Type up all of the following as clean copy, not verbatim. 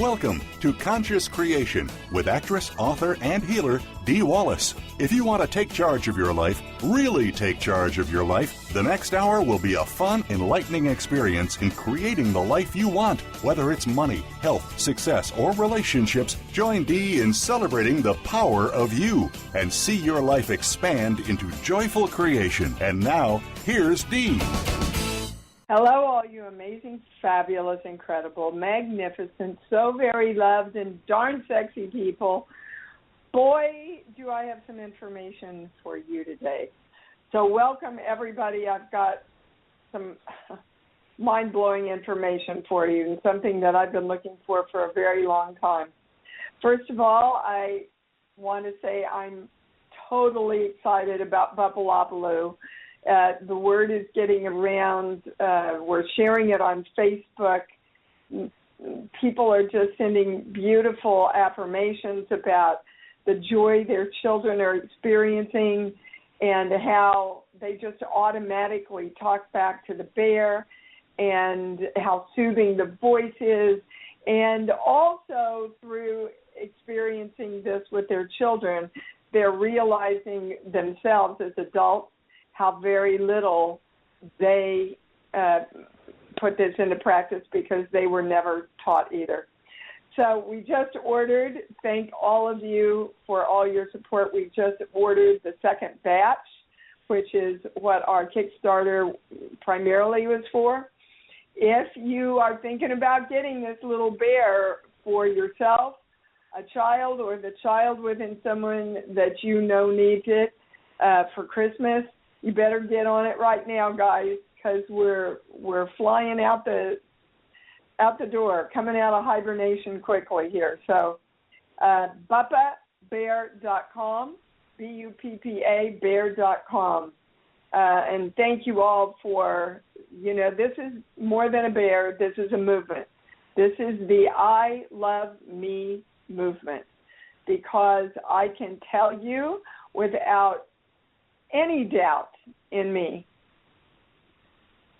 Welcome to Conscious Creation with actress, author, and healer Dee Wallace. If you want to take charge of your life, really take charge of your life, the next hour will be a fun, enlightening experience in creating the life you want. Whether it's money, health, success, or relationships, join Dee in celebrating the power of you and see your life expand into joyful creation. And now, here's Dee. Hello, all you amazing, fabulous, incredible, magnificent, so very loved, and darn sexy people. Boy, do I have some information for you today. So welcome, everybody. I've got some mind-blowing information for you and something that I've been looking for a very long time. First of all, I want to say I'm totally excited about Bubble. The word is getting around. We're sharing it on Facebook. People are just sending beautiful affirmations about the joy their children are experiencing and how they just automatically talk back to the bear and how soothing the voice is. And also through experiencing this with their children, they're realizing themselves as adults how very little they put this into practice because they were never taught either. So we just ordered, thank all of you for all your support. We just ordered the second batch, which is what our Kickstarter primarily was for. If you are thinking about getting this little bear for yourself, a child, or the child within someone that you know needs it for Christmas, you better get on it right now, guys, because we're flying out the door, coming out of hibernation quickly here. So, buppabear.com, B-U-P-P-A, bear.com. And thank you all for, this is more than a bear. This is a movement. This is the I Love Me movement, because I can tell you without any doubt in me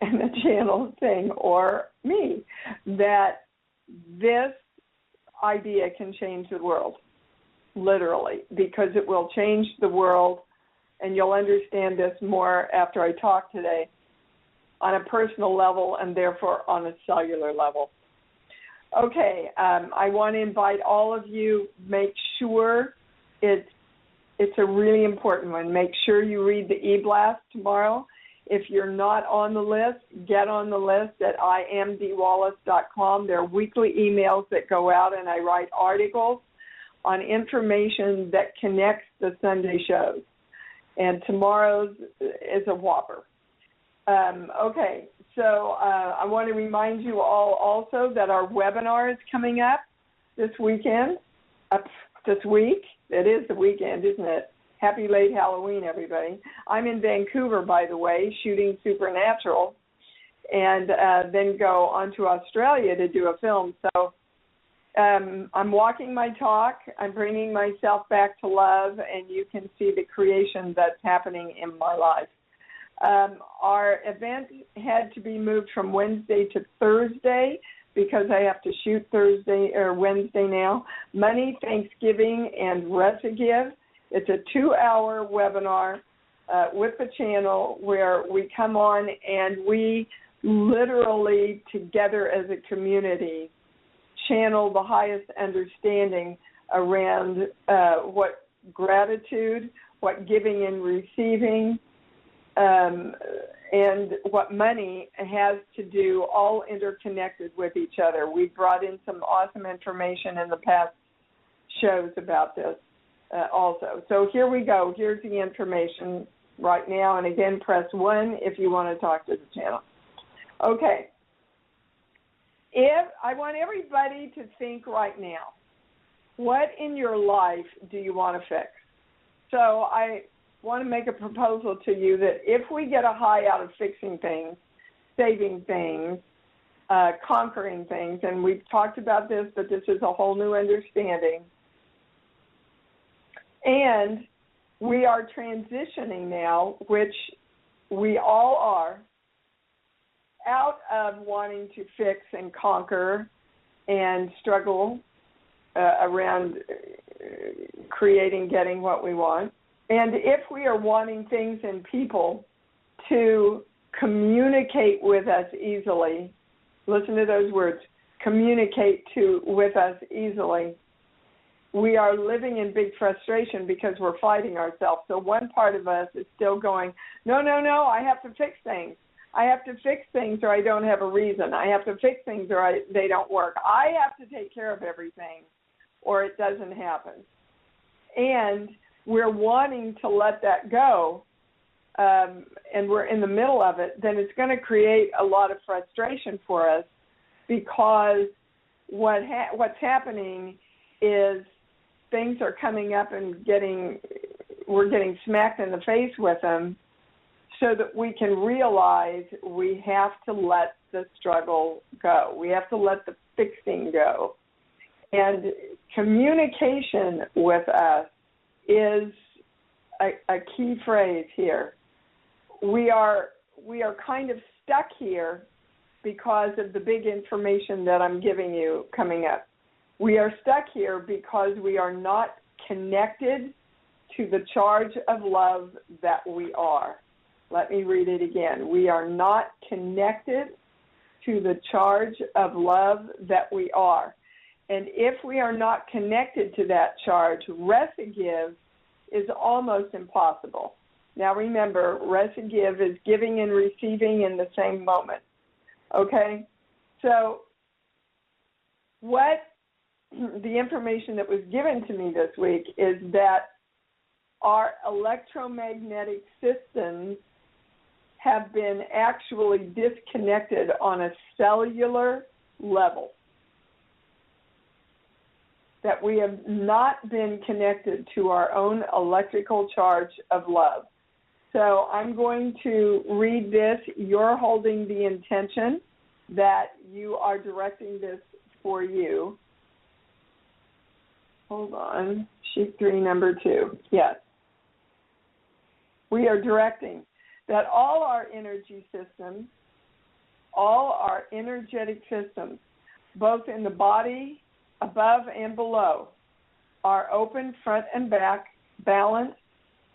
and the channel thing or me that this idea can change the world, literally, because it will change the world, and you'll understand this more after I talk today, on a personal level and therefore on a cellular level. Okay, I want to invite all of you, make sure it's a really important one. Make sure you read the e-blast tomorrow. If you're not on the list, get on the list at imdwallace.com. There are weekly emails that go out, and I write articles on information that connects the Sunday shows. And tomorrow's is a whopper. Okay, so I want to remind you all also that our webinar is coming up this weekend, this week. It is the weekend, isn't it? Happy late Halloween, everybody. I'm in Vancouver, by the way, shooting Supernatural, and then go on to Australia to do a film. So I'm walking my talk. I'm bringing myself back to love, and you can see the creation that's happening in my life. Our event had to be moved from Wednesday to Thursday because I have to shoot Wednesday now. Money, Thanksgiving, and Recigive. It's a 2-hour webinar with the channel where we come on and we literally together as a community channel the highest understanding around what gratitude, what giving and receiving, and what money has to do, all interconnected with each other. We've brought in some awesome information in the past shows about this also. So here we go. Here's the information right now. And again, press 1 if you want to talk to the channel. Okay. I want everybody to think right now, what in your life do you want to fix? So I want to make a proposal to you that if we get a high out of fixing things, saving things, conquering things, and we've talked about this, but this is a whole new understanding, and we are transitioning now, which we all are, out of wanting to fix and conquer and struggle around getting what we want. And if we are wanting things and people to communicate with us easily, listen to those words, communicate with us easily, we are living in big frustration because we're fighting ourselves. So one part of us is still going, no, I have to fix things. I have to fix things or I don't have a reason. I have to fix things or they don't work. I have to take care of everything or it doesn't happen. And we're wanting to let that go, and we're in the middle of it, then it's going to create a lot of frustration for us, because what's happening is things are coming up and we're getting smacked in the face with them, so that we can realize we have to let the struggle go. We have to let the fixing go. And communication with us is a key phrase here. We are kind of stuck here because of the big information that I'm giving you coming up. We are stuck here because we are not connected to the charge of love that we are. Let me read it again. We are not connected to the charge of love that we are. And if we are not connected to that charge, recidive is almost impossible. Now remember, recidive is giving and receiving in the same moment. Okay? So what the information that was given to me this week is that our electromagnetic systems have been actually disconnected on a cellular level, that we have not been connected to our own electrical charge of love. So I'm going to read this. You're holding the intention that you are directing this for you. Hold on. Sheet 3, number 2. Yes. We are directing that all our energy systems, all our energetic systems, both in the body, above and below, are open front and back, balanced,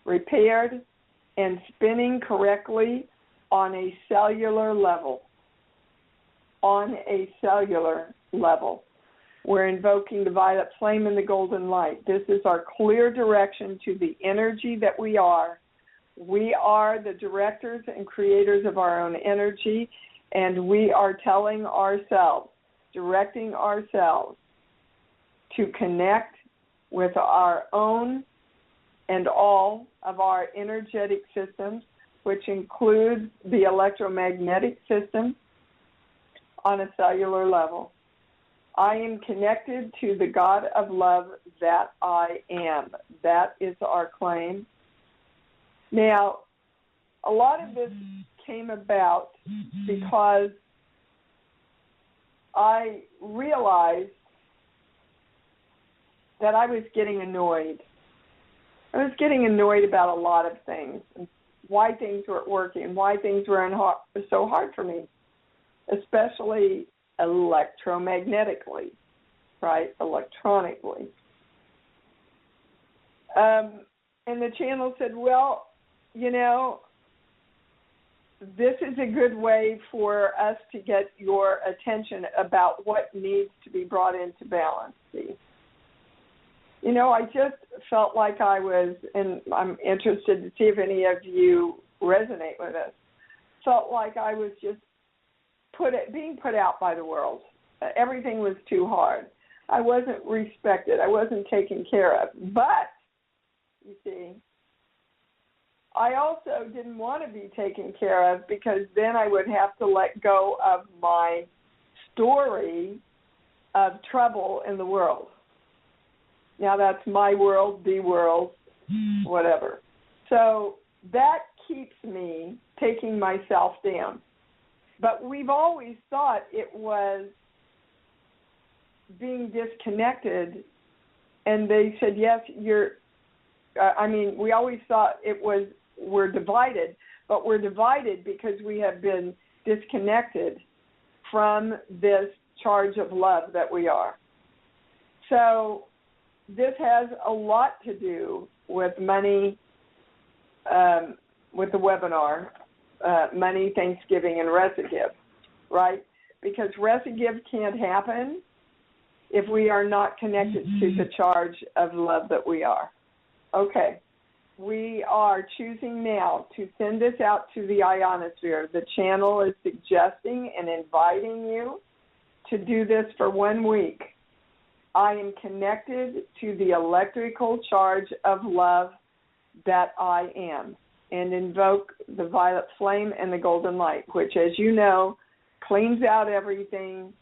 repaired, and spinning correctly on a cellular level. On a cellular level. We're invoking the violet flame and the golden light. This is our clear direction to the energy that we are. We are the directors and creators of our own energy, and we are telling ourselves, directing ourselves to connect with our own and all of our energetic systems, which includes the electromagnetic system on a cellular level. I am connected to the God of love that I am. That is our claim. Now, a lot of this came about because I realized that I was getting annoyed. I was getting annoyed about a lot of things, why things weren't working, why things were so hard for me, especially electromagnetically, right, electronically. And the channel said, well, you know, this is a good way for us to get your attention about what needs to be brought into balance. See? You know, I just felt like I was, and I'm interested to see if any of you resonate with this, felt like I was just being put out by the world. Everything was too hard. I wasn't respected. I wasn't taken care of. But, you see, I also didn't want to be taken care of, because then I would have to let go of my story of trouble in the world. Now that's my world, the world, whatever. So that keeps me taking myself down. But we've always thought it was being disconnected, and they said, yes, we always thought it was, we're divided, but we're divided because we have been disconnected from this charge of love that we are. So this has a lot to do with money, with the webinar, money, Thanksgiving, and Recigive, right? Because Recigive can't happen if we are not connected to the charge of love that we are. Okay. We are choosing now to send this out to the ionosphere. The channel is suggesting and inviting you to do this for 1 week. I am connected to the electrical charge of love that I am, and invoke the violet flame and the golden light, which, as you know, cleans out everything,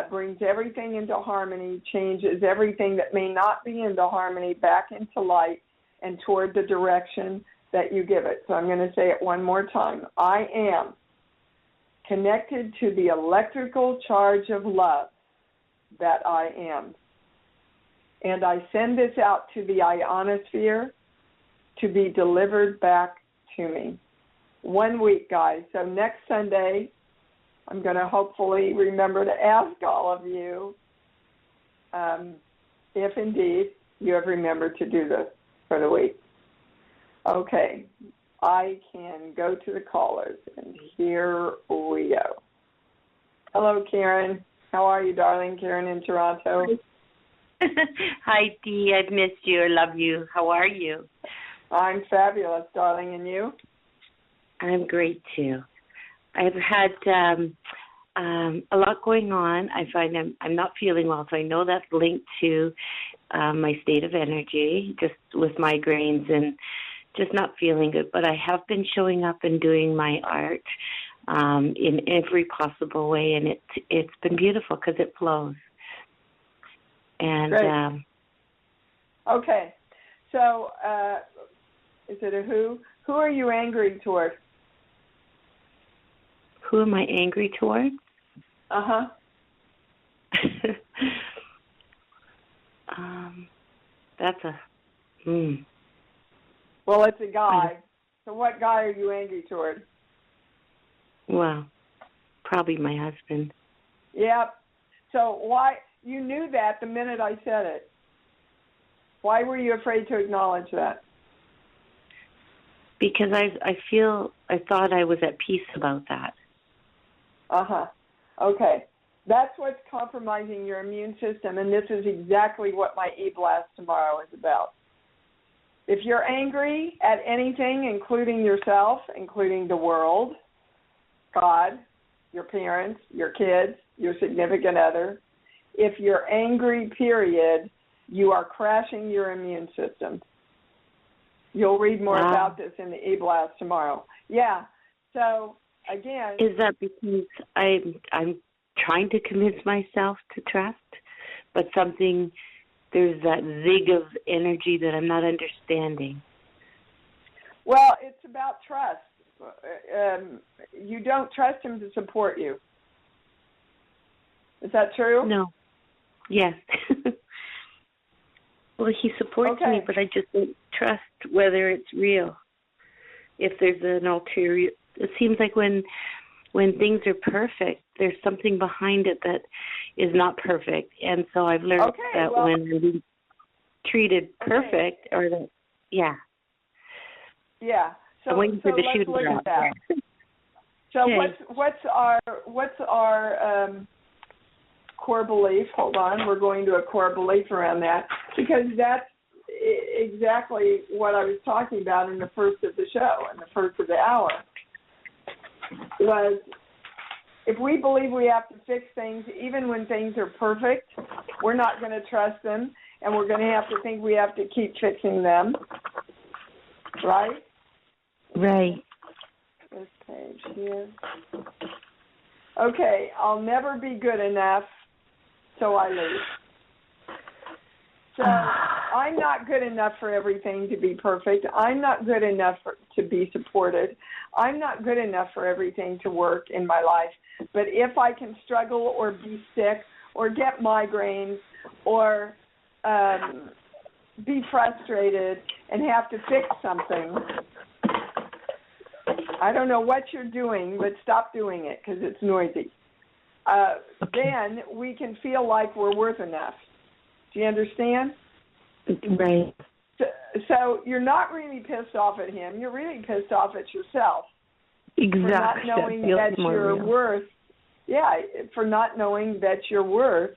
brings everything into harmony, changes everything that may not be into harmony back into light and toward the direction that you give it. So I'm going to say it one more time. I am connected to the electrical charge of love that I am. And I send this out to the ionosphere to be delivered back to me. 1 week, guys. So next Sunday, I'm going to hopefully remember to ask all of you if indeed you have remembered to do this for the week. Okay, I can go to the callers, and here we go. Hello, Karen. How are you, darling? Karen in Toronto. Hi, Dee. I've missed you. I love you. How are you? I'm fabulous, darling. And you? I'm great, too. I've had a lot going on. I find I'm not feeling well, so I know that's linked to my state of energy, just with migraines and just not feeling good. But I have been showing up and doing my art in every possible way, and it's been beautiful because it flows. And okay, so is it a who? Who are you angry toward? Who am I angry towards? Uh-huh. That's a... Well, it's a guy. So what guy are you angry toward? Well, probably my husband. Yep. So why... You knew that the minute I said it. Why were you afraid to acknowledge that? Because I thought I was at peace about that. Uh-huh. Okay. That's what's compromising your immune system, and this is exactly what my e-blast tomorrow is about. If you're angry at anything, including yourself, including the world, God, your parents, your kids, your significant other, if you're angry, period, you are crashing your immune system. You'll read more about this in the e-blast tomorrow. Yeah. So, again... Is that because I'm trying to convince myself to trust, but there's that zig of energy that I'm not understanding? Well, it's about trust. You don't trust him to support you. Is that true? No. Yes. Well, he supports me, but I just don't trust whether it's real. If there's an ulterior... It seems like when things are perfect, there's something behind it that is not perfect. And so I've learned that when I'm being treated perfect, or that, yeah. Yeah. So, I'm waiting for the let's shoe look to at that. So what's our core belief? Hold on, we're going to a core belief around that, because that's exactly what I was talking about in the first of the show, in the first of the hour, was if we believe we have to fix things, even when things are perfect, we're not going to trust them, and we're going to have to think we have to keep fixing them, right? Right. This page here. Okay, I'll never be good enough, so I leave. So I'm not good enough for everything to be perfect. I'm not good enough to be supported. I'm not good enough for everything to work in my life. But if I can struggle or be sick or get migraines or be frustrated and have to fix something, I don't know what you're doing, but stop doing it because it's noisy. then we can feel like we're worth enough. Do you understand? Right. So you're not really pissed off at him. You're really pissed off at yourself. Exactly. For not knowing that you're worth. Yeah, for not knowing that you're worth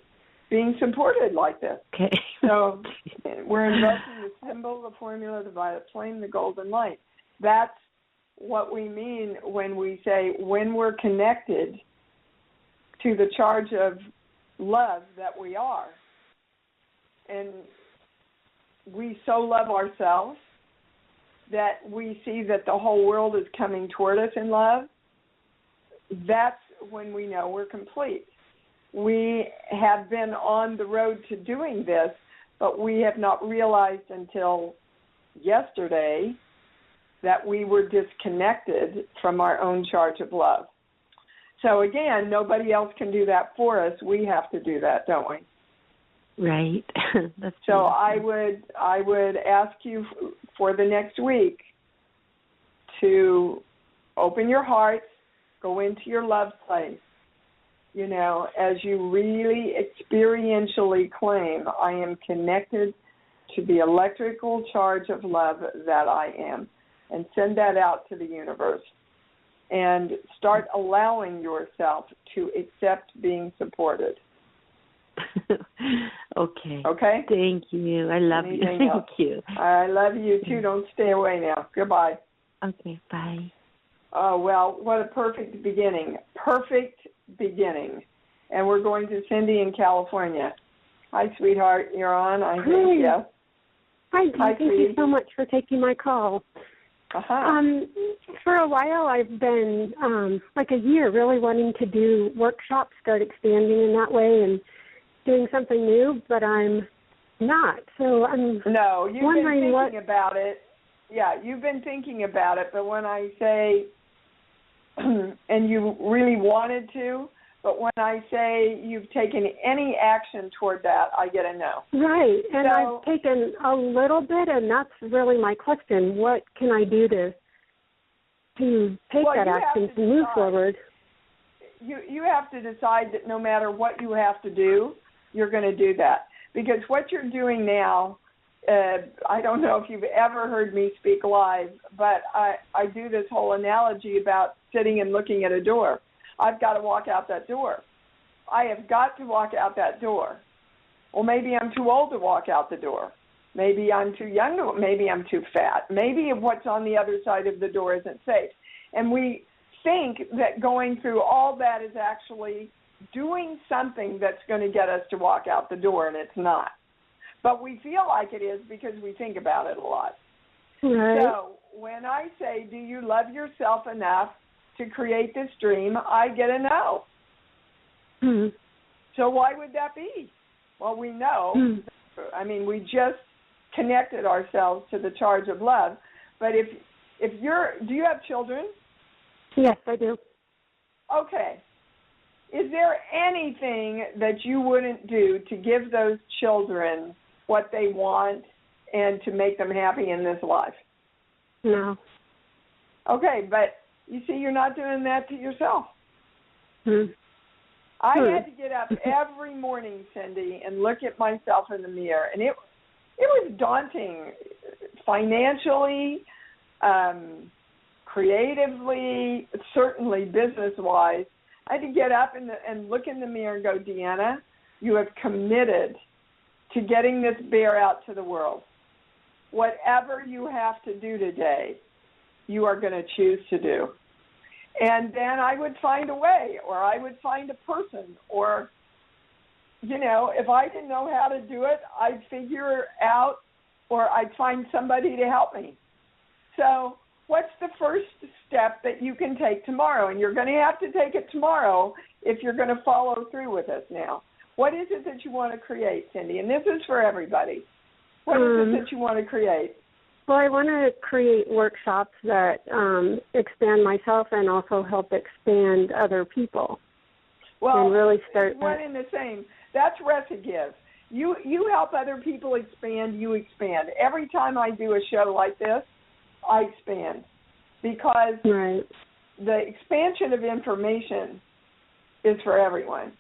being supported like this. Okay. So we're invoking the symbol, the formula, the violet flame, the golden light. That's what we mean when we say when we're connected to the charge of love that we are. And we so love ourselves that we see that the whole world is coming toward us in love. That's when we know we're complete. We have been on the road to doing this, but we have not realized until yesterday that we were disconnected from our own charge of love. So again, nobody else can do that for us. We have to do that, don't we? Right. That's so beautiful. I would ask you for the next week to open your heart, go into your love place, you know, as you really experientially claim, I am connected to the electrical charge of love that I am, and send that out to the universe. And start allowing yourself to accept being supported. Okay. Okay? Thank you. I love you. Thank you. I love you too. Don't stay away now. Goodbye. Okay, bye. Oh, well, what a perfect beginning. Perfect beginning. And we're going to Cindy in California. Hi, sweetheart. You're on. I think, yes. Hi, thank you so much for taking my call. For a while, I've been, like a year, really wanting to do workshops, start expanding in that way and doing something new, but I'm not. So I'm No, you've wondering been thinking about it. Yeah, you've been thinking about it, but when I say, and you really wanted to, but when I say you've taken any action toward that, I get a no. Right, and So, I've taken a little bit, and that's really my question. What can I do to take that action to move forward? You have to decide that no matter what you have to do, you're going to do that. Because what you're doing now, I don't know if you've ever heard me speak live, but I do this whole analogy about sitting and looking at a door. I've got to walk out that door. I have got to walk out that door. Well, maybe I'm too old to walk out the door. Maybe I'm too young. Maybe I'm too fat. Maybe what's on the other side of the door isn't safe. And we think that going through all that is actually doing something that's going to get us to walk out the door, and it's not. But we feel like it is because we think about it a lot. Right. So when I say, do you love yourself enough to create this dream, I get a no. So why would that be? Well, we know. I mean, we just connected ourselves to the charge of love. But if do you have children? Yes, I do. Okay. Is there anything that you wouldn't do to give those children what they want and to make them happy in this life? No. Okay, but you see, you're not doing that to yourself. I had to get up every morning, Cindy, and look at myself in the mirror, and it was daunting financially, creatively, certainly business-wise. I had to get up and look in the mirror and go, Deanna, you have committed to getting this bear out to the world. Whatever you have to do today, you are going to choose to do. And then I would find a way, or I would find a person, or, you know, if I didn't know how to do it, I'd figure it out, or I'd find somebody to help me. So what's the first step that you can take tomorrow? And you're going to have to take it tomorrow if you're going to follow through with us now. What is it that you want to create, Cindy? And this is for everybody. What is it that you want to create? Well, I want to create workshops that expand myself and also help expand other people. Well, and really start one and the same. That's recigive. You help other people expand, you expand. Every time I do a show like this, I expand. Because the expansion of information is for everyone.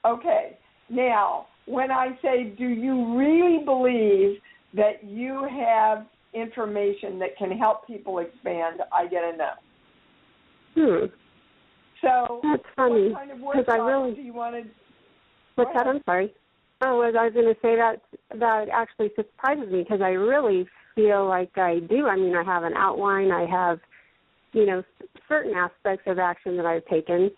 Okay. Now, when I say, do you really believe that you have information that can help people expand, I get a no. So that's funny, what kind of workshop do you want to? What's that? I'm sorry. Oh, I was going to say that actually surprises me because I really feel like I do. I mean, I have an outline. I have, certain aspects of action that I've taken,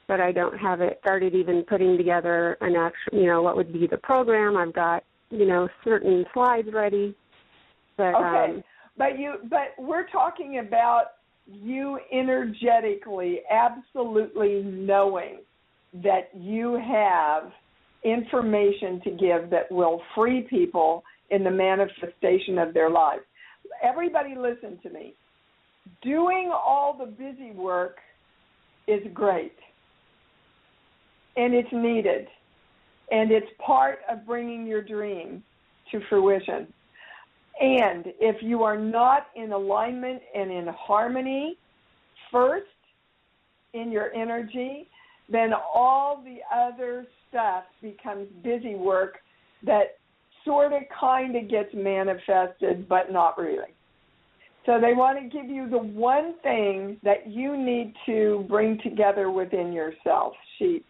but I don't have it started even putting together an actual, what would be the program. I've got, certain slides ready. But, okay, but we're talking about you energetically, absolutely knowing that you have information to give that will free people in the manifestation of their lives. Everybody listen to me. Doing all the busy work is great, and it's needed, and it's part of bringing your dream to fruition. And if you are not in alignment and in harmony first in your energy, then all the other stuff becomes busy work that sort of kind of gets manifested, but not really. So they want to give you the one thing that you need to bring together within yourself. Sheep.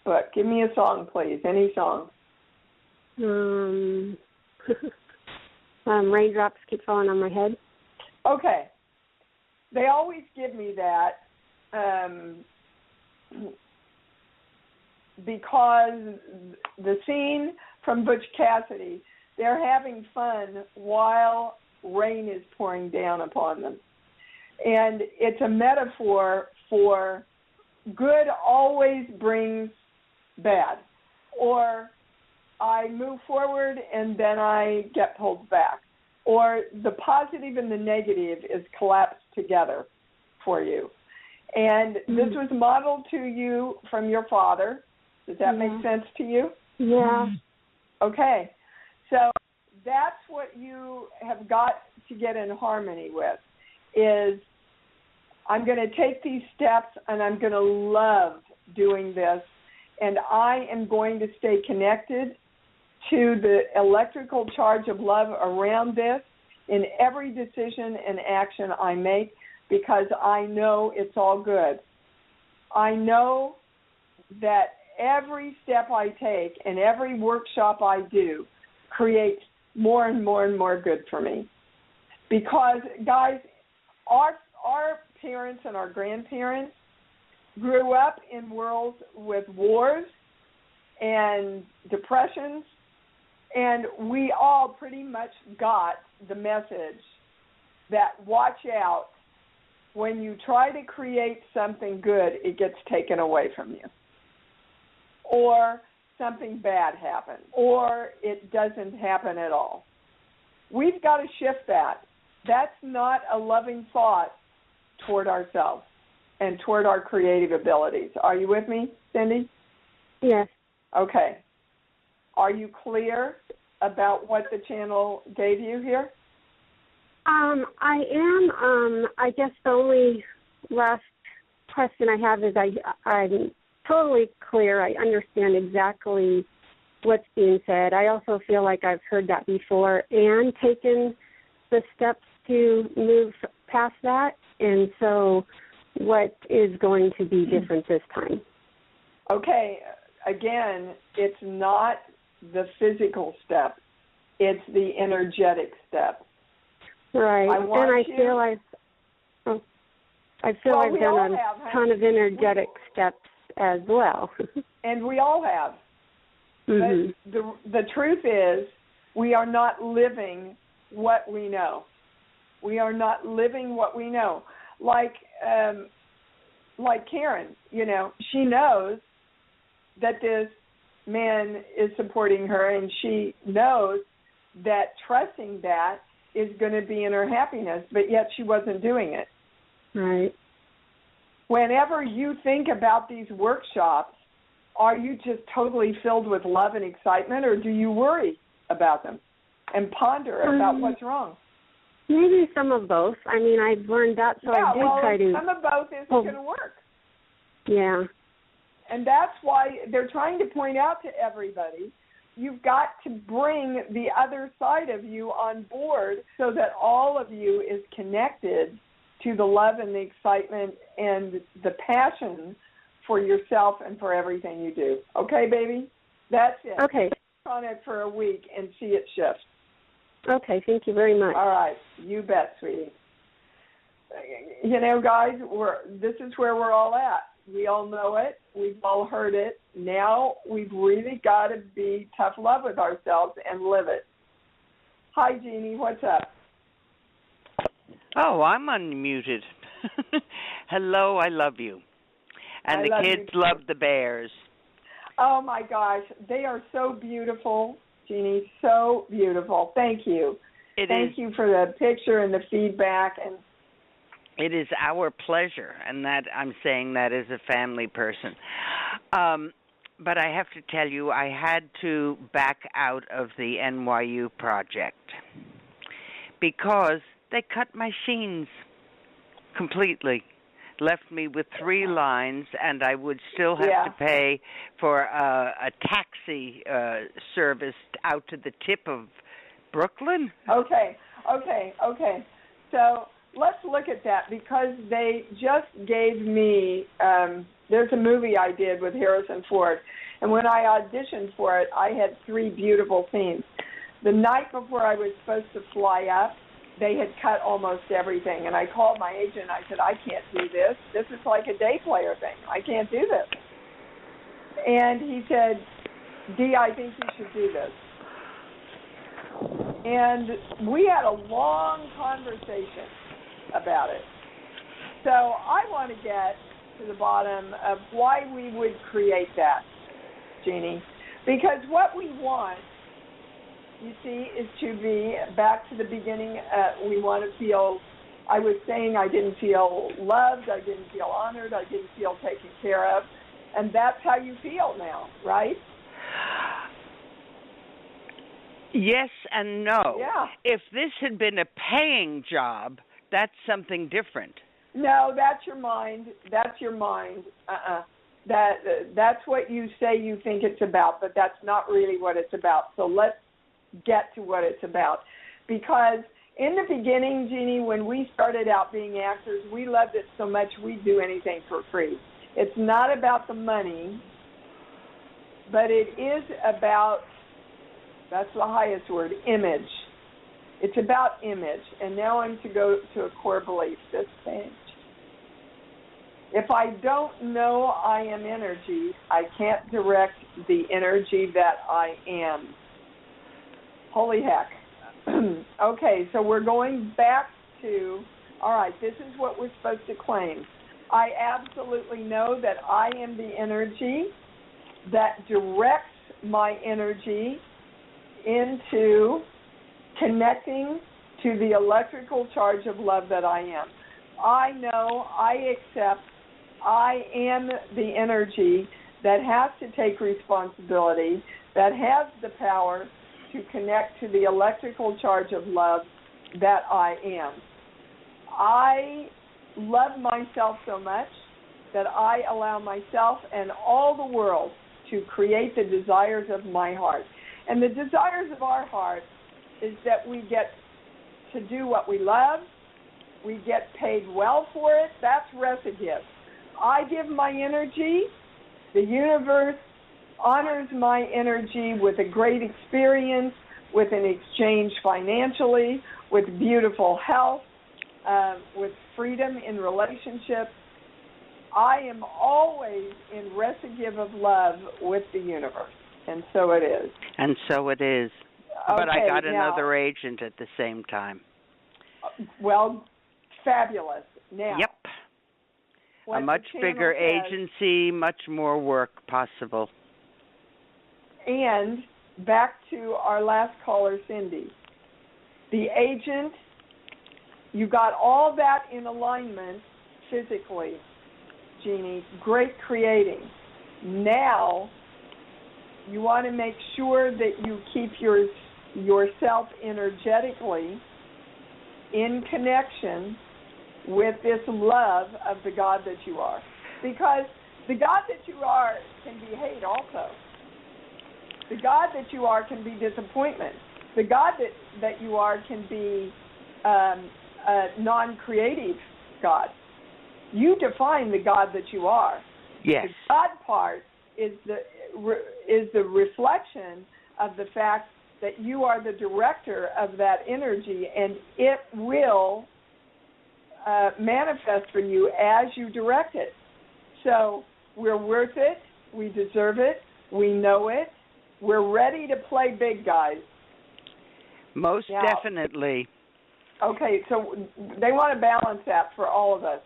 But give me a song, please. Any song. Raindrops keep falling on my head. Okay. They always give me that because the scene from Butch Cassidy, they're having fun while rain is pouring down upon them. And it's a metaphor for good always brings bad. Or I move forward and then I get pulled back. Or the positive and the negative is collapsed together for you. And this was modeled to you from your father. Does that make sense to you? Yeah. Okay. So that's what you have got to get in harmony with is I'm going to take these steps and I'm going to love doing this, and I am going to stay connected to the electrical charge of love around this in every decision and action I make because I know it's all good. I know that every step I take and every workshop I do creates more and more and more good for me. Because, guys, our parents and our grandparents grew up in worlds with wars and depressions, and we all pretty much got the message that watch out, when you try to create something good, it gets taken away from you. Or something bad happens, or it doesn't happen at all. We've got to shift that. That's not a loving thought toward ourselves and toward our creative abilities. Are you with me, Cindy? Yes. Okay. Are you clear about what the channel gave you here? I am. I guess the only last question I have is I'm totally clear. I understand exactly what's being said. I also feel like I've heard that before and taken the steps to move past that. And so what is going to be different this time? Okay. Again, it's not the physical step. It's the energetic step. Right. I feel I've done a ton of energetic steps as well. And we all have. Mm-hmm. But the truth is we are not living what we know. We are not living what we know. Like Karen, she knows that this man is supporting her, and she knows that trusting that is going to be in her happiness, but yet she wasn't doing it. Right. Whenever you think about these workshops, are you just totally filled with love and excitement, or do you worry about them and ponder about what's wrong? Maybe some of both. I mean, I've learned that, so I did try to. Some of both isn't going to work. Yeah. And that's why they're trying to point out to everybody, you've got to bring the other side of you on board so that all of you is connected to the love and the excitement and the passion for yourself and for everything you do. Okay, baby? That's it. Okay. Work on it for a week and see it shift. Okay, thank you very much. All right. You bet, sweetie. You know, guys, this is where we're all at. We all know it. We've all heard it. Now we've really got to be tough love with ourselves and live it. Hi, Jeannie. What's up? Oh, I'm unmuted. Hello, I love you. And the kids love the bears. Oh, my gosh. They are so beautiful, Jeannie, so beautiful. Thank you. Thank you for the picture and the feedback. And it is our pleasure, and that I'm saying that as a family person. But I have to tell you, I had to back out of the NYU project because they cut my sheens completely, left me with 3 lines, and I would still have to pay for a taxi service out to the tip of Brooklyn. Okay. So let's look at that, because they just gave me, there's a movie I did with Harrison Ford, and when I auditioned for it, I had 3 beautiful scenes. The night before I was supposed to fly up, they had cut almost everything, and I called my agent. I said, I can't do this. This is like a day player thing. I can't do this. And he said, Dee, I think you should do this. And we had a long conversation about it. So I want to get to the bottom of why we would create that, Jeannie. Because what we want, you see, is to be back to the beginning. We want to feel, I was saying I didn't feel loved, I didn't feel honored, I didn't feel taken care of. And that's how you feel now, right? Yes and no. Yeah. If this had been a paying job, that's something different. No, that's your mind. That's your mind. That's what you say you think it's about, but that's not really what it's about. So let's get to what it's about. Because in the beginning, Jeannie, when we started out being actors, we loved it so much we'd do anything for free. It's not about the money, but it is about, that's the highest word, image. It's about image. And now I'm to go to a core belief, this page. If I don't know I am energy, I can't direct the energy that I am. Holy heck. Okay, so we're going back to, all right, this is what we're supposed to claim. I absolutely know that I am the energy that directs my energy into connecting to the electrical charge of love that I am. I know, I accept, I am the energy that has to take responsibility, that has the power to connect to the electrical charge of love that I am. I love myself so much that I allow myself and all the world to create the desires of my heart. And the desires of our heart is that we get to do what we love, we get paid well for it. That's reciprocal. I give my energy, the universe honors my energy with a great experience, with an exchange financially, with beautiful health, with freedom in relationships. I am always in reciprocal of love with the universe, and so it is. And so it is. Okay, but I got now, another agent at the same time. Well, fabulous. Now, yep. A much bigger agency, much more work possible. And back to our last caller, Cindy. The agent, you got all that in alignment physically, Jeannie. Great creating. Now, you want to make sure that you keep yourself energetically in connection with this love of the God that you are. Because The God that you are can be hate also. The God that you are can be disappointment. The God that you are can be a non-creative God. You define the God that you are. Yes. The God part is the reflection of the fact that you are the director of that energy, and it will manifest for you as you direct it. So we're worth it. We deserve it. We know it. We're ready to play big, guys. Most definitely. Okay, so they want to balance that for all of us.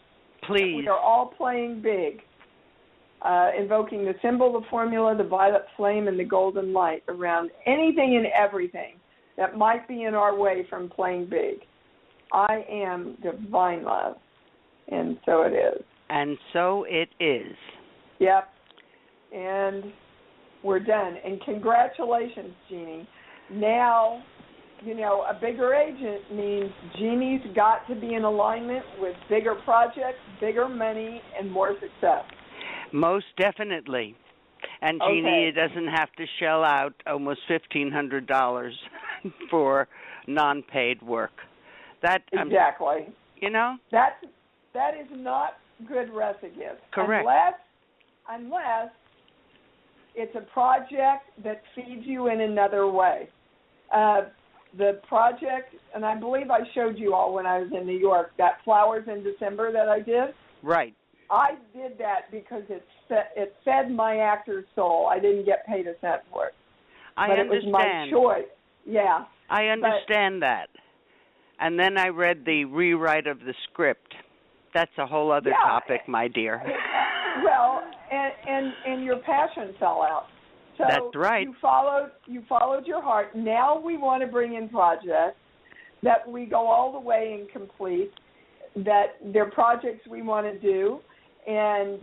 Please. We are all playing big, invoking the symbol, the formula, the violet flame, and the golden light around anything and everything that might be in our way from playing big. I am divine love, and so it is. And so it is. Yep. And we're done. And congratulations, Jeannie. Now, a bigger agent means Jeannie's got to be in alignment with bigger projects, bigger money, and more success. Most definitely. And Jeannie doesn't have to shell out almost $1,500 for non-paid work. Exactly. That is not good recipe. Correct. Unless it's a project that feeds you in another way. The project, and I believe I showed you all when I was in New York, that Flowers in December that I did. Right. I did that because it fed my actor's soul. I didn't get paid a cent for it. But it was my choice. Yeah. I understand that. And then I read the rewrite of the script. That's a whole other topic, my dear. Well, and your passion fell out. So that's right. You followed your heart. Now we want to bring in projects that we go all the way and complete, that they're projects we want to do, and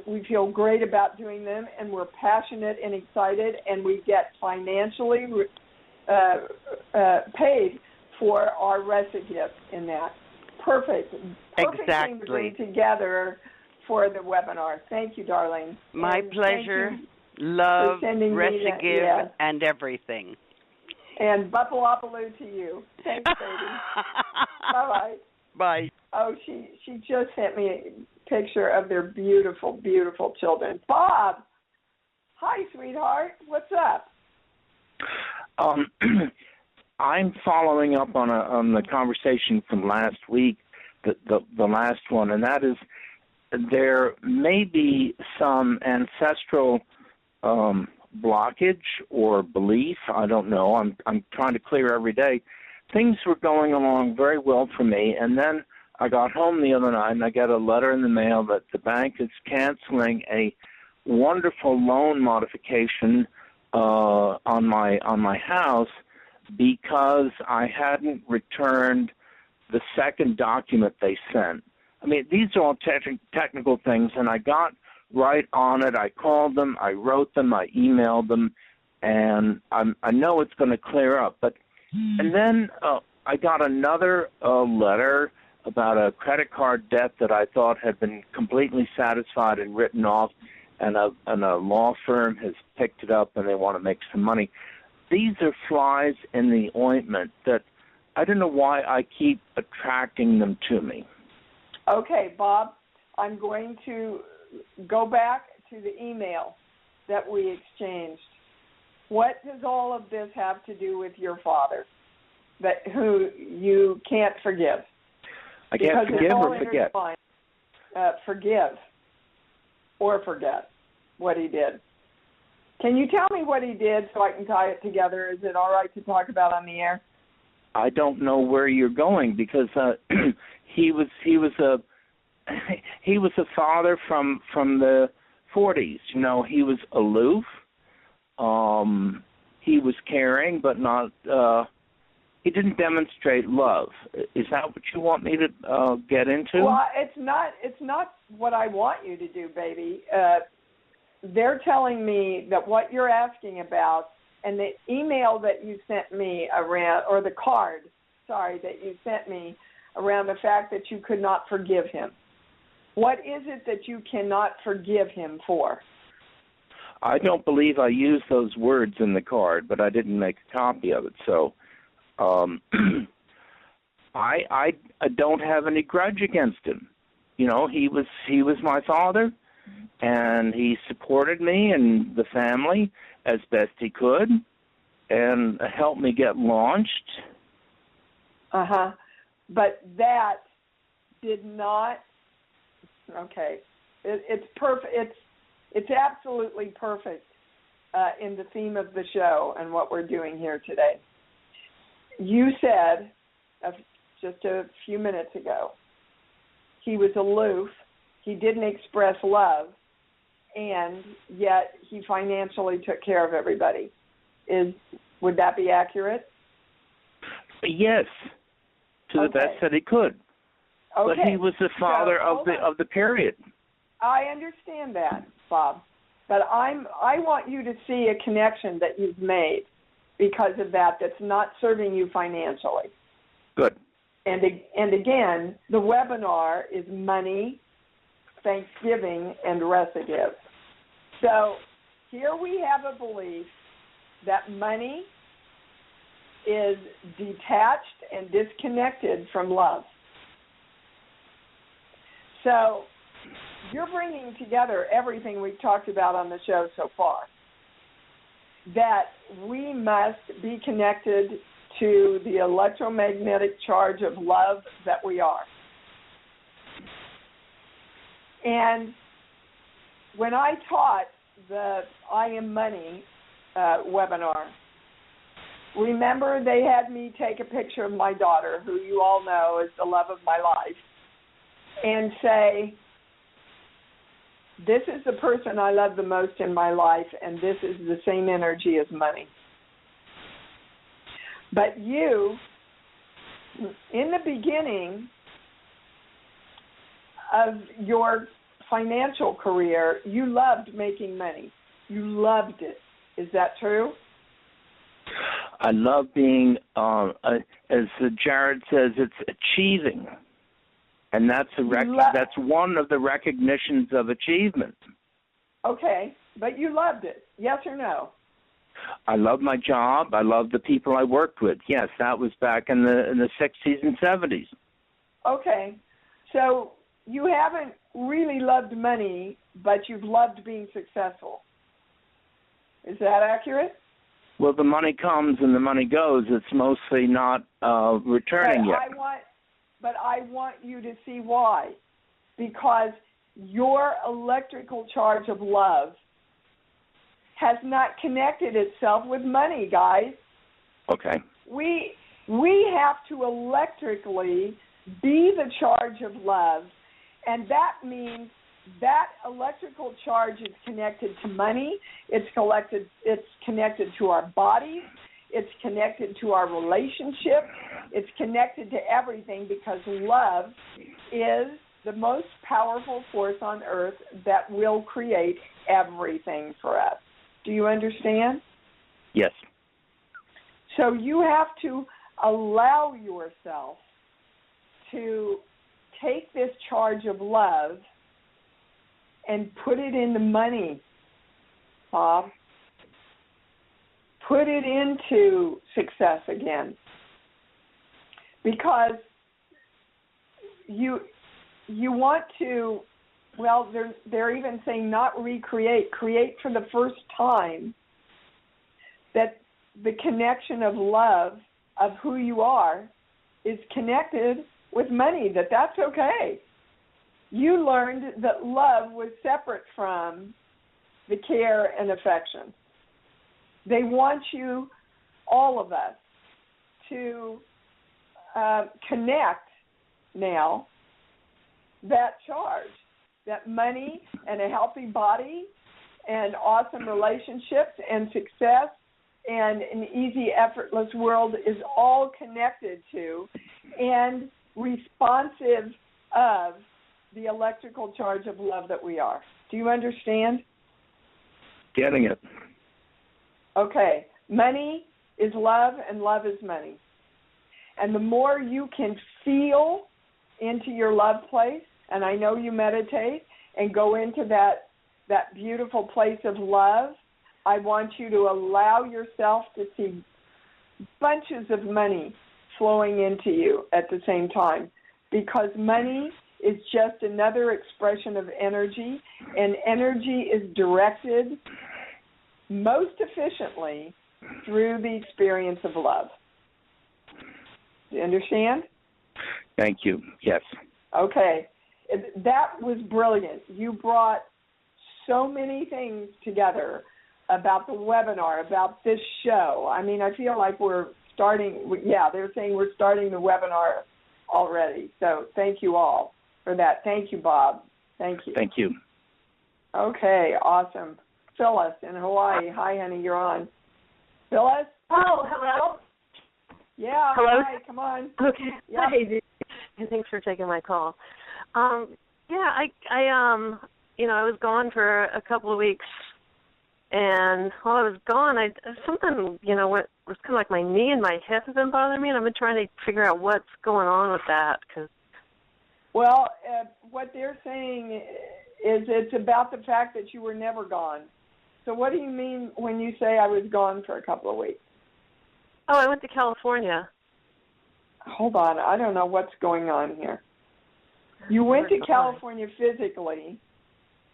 we feel great about doing them, and we're passionate and excited, and we get financially paid for our recipe in that. Perfect thing to bring together for the webinar. Thank you, darling. My pleasure. Love, recipe, and everything. And Buffalo-Baloo to you. Thanks, baby. Bye-bye. Bye. Oh, she just sent me a picture of their beautiful, beautiful children. Bob, hi, sweetheart. What's up? I'm following up on the conversation from last week, the last one, and that is there may be some ancestral blockage or belief. I don't know. I'm trying to clear every day. Things were going along very well for me, and then I got home the other night and I got a letter in the mail that the bank is canceling a wonderful loan modification on my house because I hadn't returned the second document they sent. I mean, these are all technical things, and I got right on it. I called them, I wrote them, I emailed them, and I know it's going to clear up. And then I got another letter about a credit card debt that I thought had been completely satisfied and written off, and a law firm has picked it up and they want to make some money. These are flies in the ointment that I don't know why I keep attracting them to me. Okay, Bob, I'm going to go back to the email that we exchanged. What does all of this have to do with your father, who you can't forgive? I can't forgive or forget? Forgive or forget what he did. Can you tell me what he did so I can tie it together? Is it all right to talk about on the air? I don't know where you're going because he was a father from the 40s. You know, he was aloof. He was caring, but not. He didn't demonstrate love. Is that what you want me to get into? Well, it's not what I want you to do, baby. They're telling me that what you're asking about, and the email that you sent me around, or the card, that you sent me around the fact that you could not forgive him. What is it that you cannot forgive him for? I don't believe I used those words in the card, but I didn't make a copy of it. So I don't have any grudge against him. You know, he was my father, and he supported me and the family as best he could, and helped me get launched. But that did not. Okay, it's perfect. It's absolutely perfect in the theme of the show and what we're doing here today. You said just a few minutes ago, he was aloof, he didn't express love, and yet he financially took care of everybody. Would that be accurate? Yes, to the best that he could. Okay. But he was the father of the period. I understand that, Bob. But I want you to see a connection that you've made because of that that's not serving you financially. Good. And again, the webinar is money, Thanksgiving, and recidue. So here we have a belief that money is detached and disconnected from love. So you're bringing together everything we've talked about on the show so far, that we must be connected to the electromagnetic charge of love that we are. And when I taught the I Am Money webinar, remember they had me take a picture of my daughter, who you all know is the love of my life, and say, this is the person I love the most in my life, and this is the same energy as money. But you, in the beginning of your financial career, you loved making money. You loved it. Is that true? I love being, as Jared says, it's achieving. And that's that's one of the recognitions of achievement. Okay, but you loved it, yes or no? I love my job. I love the people I worked with. Yes, that was back in the 60s and 70s. Okay, so you haven't really loved money, but you've loved being successful. Is that accurate? Well, the money comes and the money goes. It's mostly not returning yet. But I want you to see why. Because your electrical charge of love has not connected itself with money, guys. Okay. We have to electrically be the charge of love, and that means that electrical charge is connected to money, it's connected to our bodies, it's connected to our relationship, it's connected to everything, because love is the most powerful force on earth that will create everything for us. Do you understand? Yes. So you have to allow yourself to take this charge of love and put it into money, Bob. Put it into success again. Because you want to, well, they're even saying not recreate, create for the first time, that the connection of love of who you are is connected with money, that's okay. You learned that love was separate from the care and affection. They want you, all of us, to connect now that charge, that money and a healthy body and awesome relationships and success and an easy, effortless world is all connected to and responsive of the electrical charge of love that we are. Do you understand? Getting it. Okay. Money is love, and love is money. And the more you can feel into your love place, and I know you meditate and go into that beautiful place of love, I want you to allow yourself to see bunches of money flowing into you at the same time, because money is just another expression of energy, and energy is directed most efficiently through the experience of love. Do you understand? Thank you. Yes. Okay. That was brilliant. You brought so many things together about the webinar, about this show. I mean, I feel like we're starting, they're saying we're starting the webinar already. So thank you all for that. Thank you, Bob. Thank you. Thank you. Okay, awesome. Phyllis in Hawaii. Hi, honey, you're on. Phyllis? Oh, hello. Yeah. Hello. Hi, come on. Okay. Yep. Hi. Thanks for taking my call. I was gone for a couple of weeks, and while I was gone, something, was kind of like my knee and my hip have been bothering me, and I've been trying to figure out what's going on with that. Well, what they're saying is it's about the fact that you were never gone. So what do you mean when you say I was gone for a couple of weeks? Oh, I went to California. Hold on. I don't know what's going on here. You went to California physically,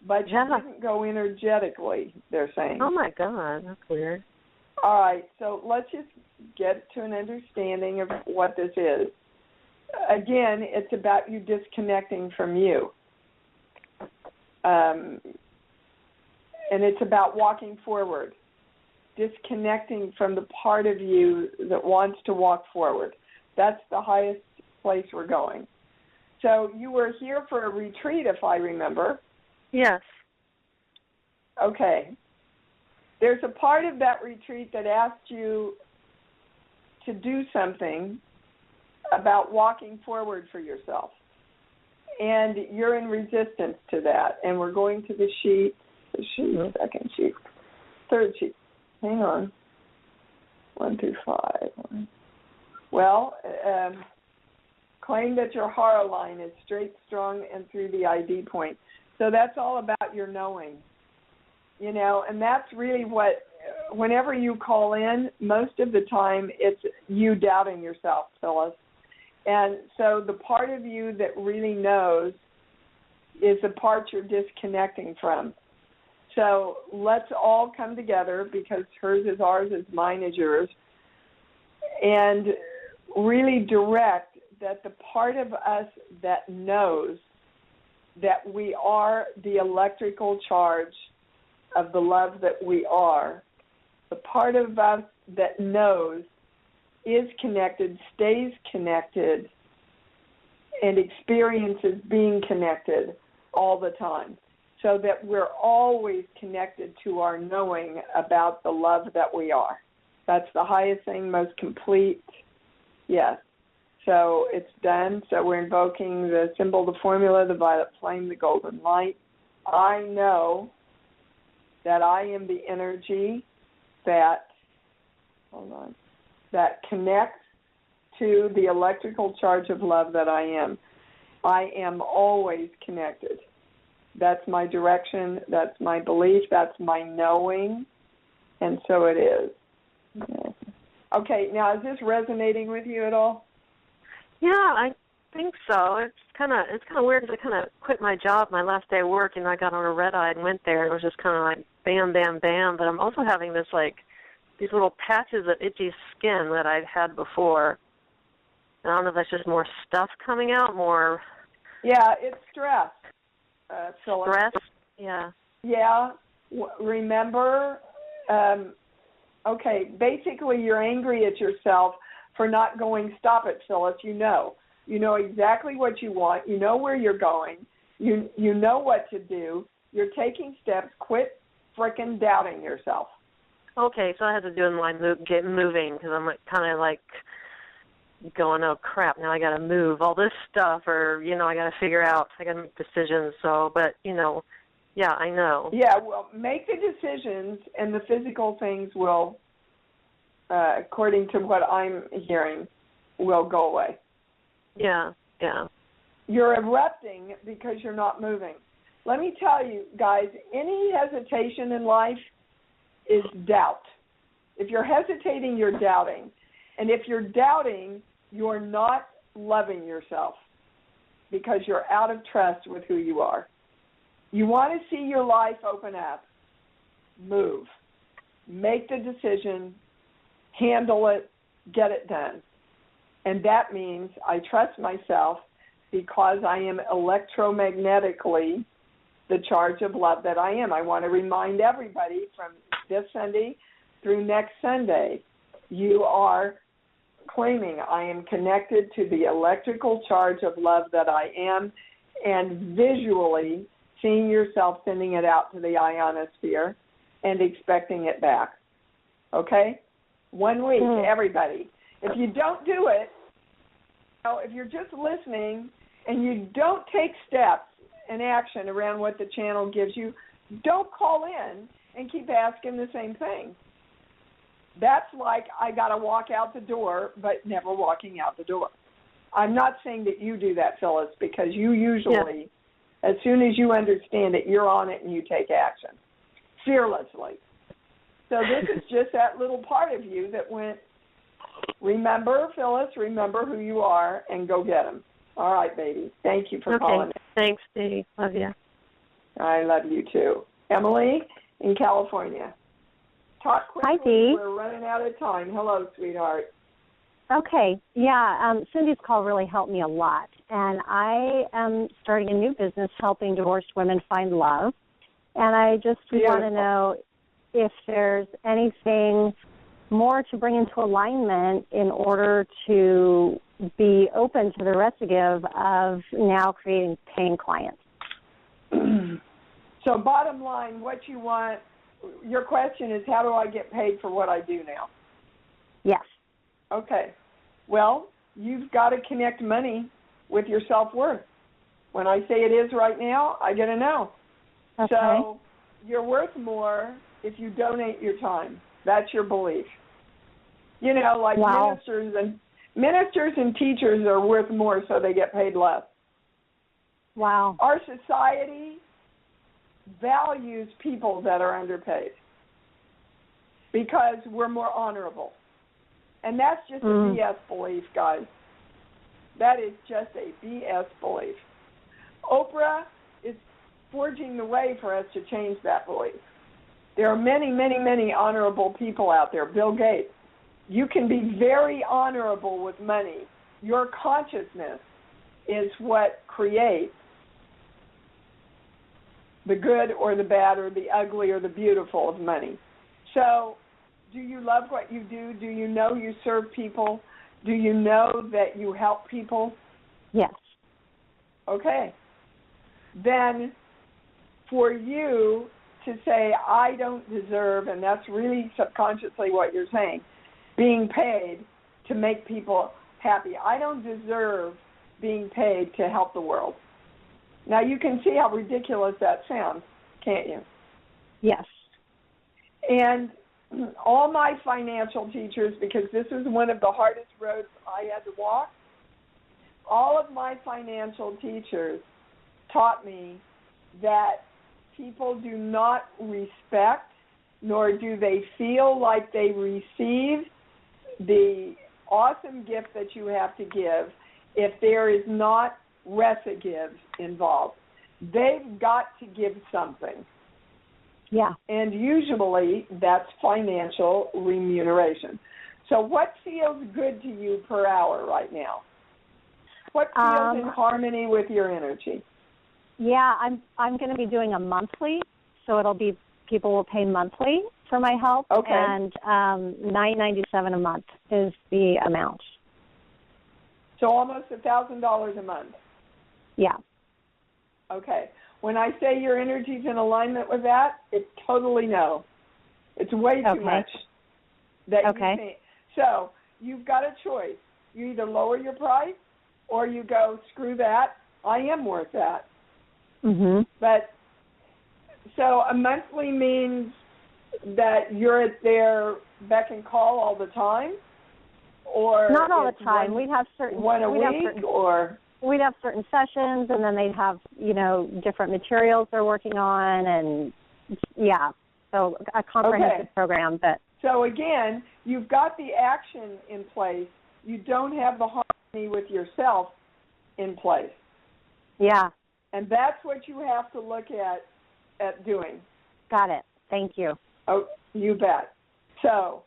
but you didn't go energetically, they're saying. Oh, my God. That's weird. All right. So let's just get to an understanding of what this is. Again, it's about you disconnecting from you. And it's about walking forward, disconnecting from the part of you that wants to walk forward. That's the highest place we're going. So you were here for a retreat, if I remember. Yes. Okay. There's a part of that retreat that asked you to do something about walking forward for yourself. And you're in resistance to that. And we're going to the second sheet, third sheet. Hang on. 1 through 5. Well, claim that your hara line is straight, strong, and through the ID point. So that's all about your knowing, and that's really what, whenever you call in, most of the time it's you doubting yourself, Phyllis. And so the part of you that really knows is the part you're disconnecting from. So let's all come together, because hers is ours, is mine is yours, and really direct that the part of us that knows that we are the electrical charge of the love that we are, the part of us that knows, is connected, stays connected, and experiences being connected all the time, so that we're always connected to our knowing about the love that we are. That's the highest thing, most complete. Yes. So it's done. So we're invoking the symbol, the formula, the violet flame, the golden light. I know that I am the energy that, that connects to the electrical charge of love that I am. I am always connected. That's my direction. That's my belief. That's my knowing. And so it is. Okay, now is this resonating with you at all? Yeah, I think so. It's kind of weird, because I kind of quit my job my last day of work, and I got on a red eye and went there. It was just kind of like bam, bam, bam. But I'm also having this these little patches of itchy skin that I've had before. I don't know if that's just more stuff coming out, more. Yeah, it's stress. Phyllis. Stress. Yeah. Yeah. Remember. Okay. Basically, you're angry at yourself for not going. Stop it, Phyllis. You know exactly what you want. You know where you're going. You know what to do. You're taking steps. Quit frickin' doubting yourself. Okay, so I had to do get moving, because I'm going, oh crap, now I got to move all this stuff, or I got to figure out, I got to make decisions. So, but yeah, I know. Yeah, well, make the decisions, and the physical things will, according to what I'm hearing, will go away. Yeah. You're erupting because you're not moving. Let me tell you, guys, any hesitation in life is doubt. If you're hesitating, you're doubting. And if you're doubting, you're not loving yourself because you're out of trust with who you are. You want to see your life open up. Move. Make the decision. Handle it. Get it done. And that means I trust myself because I am electromagnetically the charge of love that I am. I want to remind everybody from this Sunday through next Sunday, you are claiming I am connected to the electrical charge of love that I am, and visually seeing yourself sending it out to the ionosphere and expecting it back. Okay? 1 week, everybody. If you don't do it, if you're just listening and you don't take steps and action around what the channel gives you, don't call in and keep asking the same thing. That's like I got to walk out the door, but never walking out the door. I'm not saying that you do that, Phyllis, because you usually, as soon as you understand it, you're on it and you take action fearlessly. So this is just that little part of you that went, remember, Phyllis, remember who you are, and go get them. All right, baby. Thank you for calling. Thanks, Dee. Love you. I love you, too. Emily in California. Talk quickly. Hi, Dee. We're running out of time. Hello, sweetheart. Okay. Yeah, Cindy's call really helped me a lot. And I am starting a new business helping divorced women find love. And I just want to know if there's anything more to bring into alignment in order to be open to the recidue of now creating paying clients. So bottom line, what you want, your question is, how do I get paid for what I do now? Yes. Okay. Well, you've got to connect money with your self-worth. When I say it is right now, I get a no. Okay. So you're worth more if you donate your time. That's your belief. You know, like ministers and teachers are worth more, so they get paid less. Wow. Our society values people that are underpaid because we're more honorable. And that's just a BS belief, guys. That is just a BS belief. Oprah is forging the way for us to change that belief. There are many, many, many honorable people out there. Bill Gates. You can be very honorable with money. Your consciousness is what creates the good or the bad or the ugly or the beautiful of money. So do you love what you do? Do you know you serve people? Do you know that you help people? Yes. Okay. Then for you to say, I don't deserve, and that's really subconsciously what you're saying, being paid to make people happy. I don't deserve being paid to help the world. Now, you can see how ridiculous that sounds, can't you? Yes. And all my financial teachers, because this is one of the hardest roads I had to walk, all of my financial teachers taught me that people do not respect, nor do they feel like they receive the awesome gift that you have to give if there is not recidive involved. They've got to give something. Yeah. And usually that's financial remuneration. So what feels good to you per hour right now? What feels in harmony with your energy? Yeah, I'm going to be doing a monthly, so it'll be people will pay monthly for my help, and $9.97 a month is the amount. So almost $1,000 a month. Yeah. Okay. When I say your energy's in alignment with that, it's totally no. It's way too much. That you think. So you've got a choice. You either lower your price or you go, screw that, I am worth that. Mm-hmm. But so a monthly means that you're at their beck and call all the time? Or not all the time. We have certain one a week or we'd have certain sessions, and then they'd have, different materials they're working on, and yeah, so a comprehensive program. But so again, you've got the action in place. You don't have the harmony with yourself in place. Yeah. And that's what you have to look at doing. Got it. Thank you. Oh, you bet. So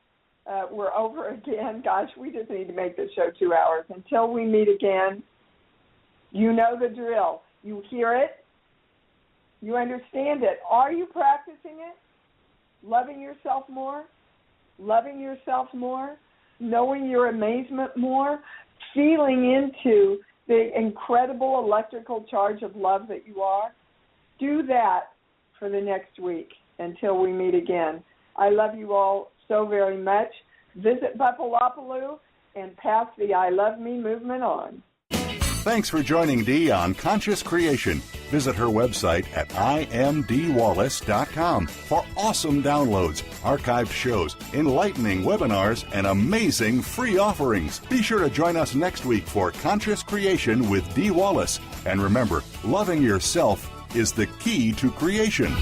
we're over again. Gosh, we just need to make this show 2 hours. Until we meet again, you know the drill. You hear it. You understand it. Are you practicing it? Loving yourself more? Loving yourself more? Knowing your amazement more? Feeling into the incredible electrical charge of love that you are? Do that for the next week until we meet again. I love you all so very much. Visit Buffalopolis and pass the I Love Me movement on. Thanks for joining Dee on Conscious Creation. Visit her website at imdwallace.com for awesome downloads, archived shows, enlightening webinars, and amazing free offerings. Be sure to join us next week for Conscious Creation with Dee Wallace. And remember, loving yourself is the key to creation.